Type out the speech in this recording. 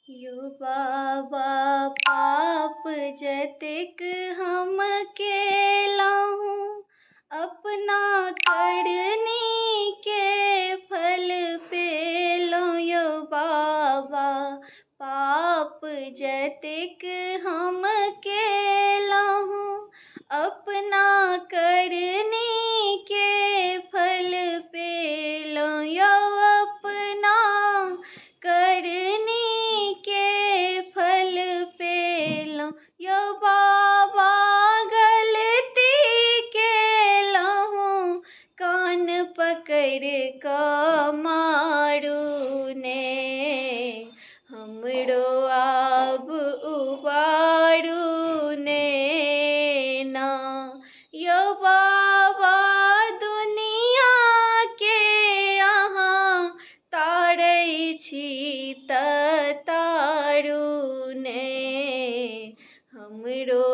यो बाबा पाप जतेक हम केलहुँ, अपना करनी के फल पेलहुँ। यो बाबा पाप जतेक हम केलहुँ, अपना करनी के फल पेलहुँ। यो अपना करनी के फल पेलहुँ। यो बाबा गलती केलहुँ, कान पकड़ि कऽ मारू ने, हमरो आब उबारू ने ना। यो बाबा दुनिया के अहाँ तारै छी तऽ तारू ने, हमरो